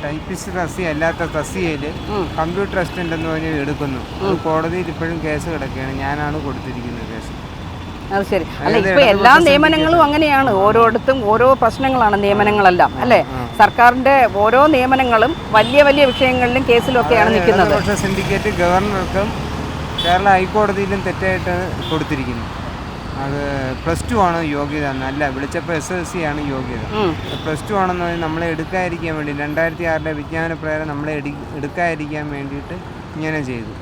Typist തസ്തി അല്ലാത്ത തസ്തികയിൽ computer assistant എന്ന് പറഞ്ഞ് എടുക്കുന്നു. അത് കോടതിയിൽ ഇപ്പോഴും കേസ് കിടക്കുകയാണ്. ഞാനാണ് കൊടുത്തിരിക്കുന്നത് കേസ്. അത് ശരി. അല്ല, ഇപ്പൊ എല്ലാ നിയമനങ്ങളും അങ്ങനെയാണ്. ഓരോടത്തും ഓരോ പ്രശ്നങ്ങളാണ് നിയമനങ്ങളെല്ലാം, അല്ലേ? സർക്കാരിന്റെ ഓരോ നിയമനങ്ങളും വലിയ വലിയ വിഷയങ്ങളിലും കേസിലൊക്കെയാണ് നിൽക്കുന്നത്. സിൻഡിക്കേറ്റ് ഗവർണർക്കും കേരള ഹൈക്കോടതിയിലും തെറ്റായിട്ട് കൊടുത്തിരിക്കുന്നു. അത് +2 ആണ് യോഗ്യത എന്നല്ല, വിളിച്ചപ്പോൾ SSLC ആണ് യോഗ്യത. +2 ആണെന്ന് പറഞ്ഞാൽ നമ്മളെ എടുക്കാതിരിക്കാൻ വേണ്ടി 2006 വിജ്ഞാന പ്രകാരം നമ്മളെ എടുക്കാതിരിക്കാൻ വേണ്ടിയിട്ട് ഇങ്ങനെ ചെയ്തു.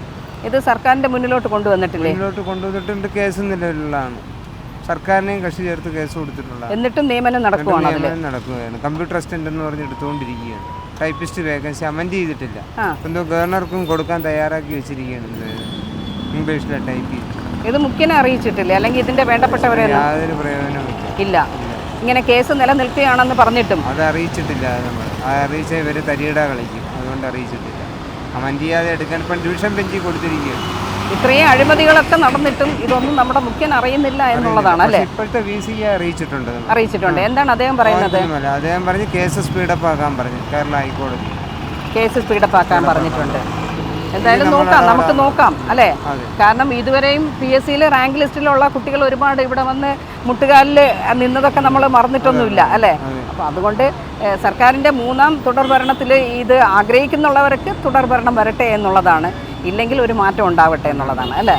ഇത് സർക്കാരിന്റെ മുന്നിലോട്ട് കൊണ്ടുവന്നിട്ടുണ്ട്. കേസ് നിലവിലുള്ളതാണ്. സർക്കാരിനെയും കക്ഷി ചേർത്ത് കേസ് കൊടുത്തിട്ടുള്ളത്. എന്നിട്ടും നിയമനം നടക്കുകയാണ്. കമ്പ്യൂട്ടർ അസിസ്റ്റന്റ് എന്ന് പറഞ്ഞ് എടുത്തുകൊണ്ടിരിക്കുകയാണ്. ടൈപ്പിസ്റ്റ് വേക്കൻസി അമെൻഡ് ചെയ്തിട്ടില്ല. എന്തോ ഗവർണർക്കും കൊടുക്കാൻ തയ്യാറാക്കി വെച്ചിരിക്കുകയാണ്. ഇംഗ്ലീഷിലെ ടൈപ്പ് ചെയ്ത് ഇത് മുഖ്യനെ അറിയിച്ചിട്ടില്ല, അല്ലെങ്കിൽ ഇതിന്റെ വേണ്ടപ്പെട്ടവരെ യാതൊരു പ്രയോജനവും ഇല്ല. ഇങ്ങനെ കേസ് നിലനിൽക്കുകയാണെന്ന് പറഞ്ഞിട്ടും അത് അറിയിച്ചിട്ടില്ല. നമ്മൾ അറിയിച്ച ഇവർ തരികിട കളിക്കും, അതുകൊണ്ട് അറിയിച്ചിട്ടില്ല. അമെൻഡ് ചെയ്യാതെ എടുക്കാൻ ഇപ്പം ഡിവിഷൻ ബെഞ്ചിൽ കൊടുത്തിരിക്കുകയാണ്. ഇത്രയും അഴിമതികളൊക്കെ നടന്നിട്ടും ഇതൊന്നും നമ്മുടെ മുഖ്യൻ അറിയുന്നില്ല എന്നുള്ളതാണ്, അല്ലേ? ഇപ്പോഴത്തെ VC അറിയിച്ചിട്ടുണ്ട്. എന്താണ് അദ്ദേഹം പറയുന്നത്? അദ്ദേഹം പറഞ്ഞ് കേസ് സ്പീഡപ്പ് ആക്കാൻ പറഞ്ഞു. കേരള ഹൈക്കോടതി കേസ് സ്പീഡപ്പ് ആക്കാൻ പറഞ്ഞിട്ടുണ്ട്. എന്തായാലും നമുക്ക് നോക്കാം, അല്ലേ? കാരണം ഇതുവരെയും PSCയിൽ റാങ്ക് ലിസ്റ്റിലുള്ള കുട്ടികൾ ഒരുപാട് ഇവിടെ വന്ന് മുട്ടുകാലിൽ നിന്നതൊക്കെ നമ്മൾ മറന്നിട്ടൊന്നുമില്ല, അല്ലേ? അപ്പോൾ അതുകൊണ്ട് സർക്കാരിൻ്റെ 3ാം തുടർഭരണത്തിൽ ഇത് ആഗ്രഹിക്കുന്നുള്ളവർക്ക് തുടർഭരണം വരട്ടെ എന്നുള്ളതാണ്. ഇല്ലെങ്കിൽ ഒരു മാറ്റം ഉണ്ടാവട്ടെ എന്നുള്ളതാണ്, അല്ലേ?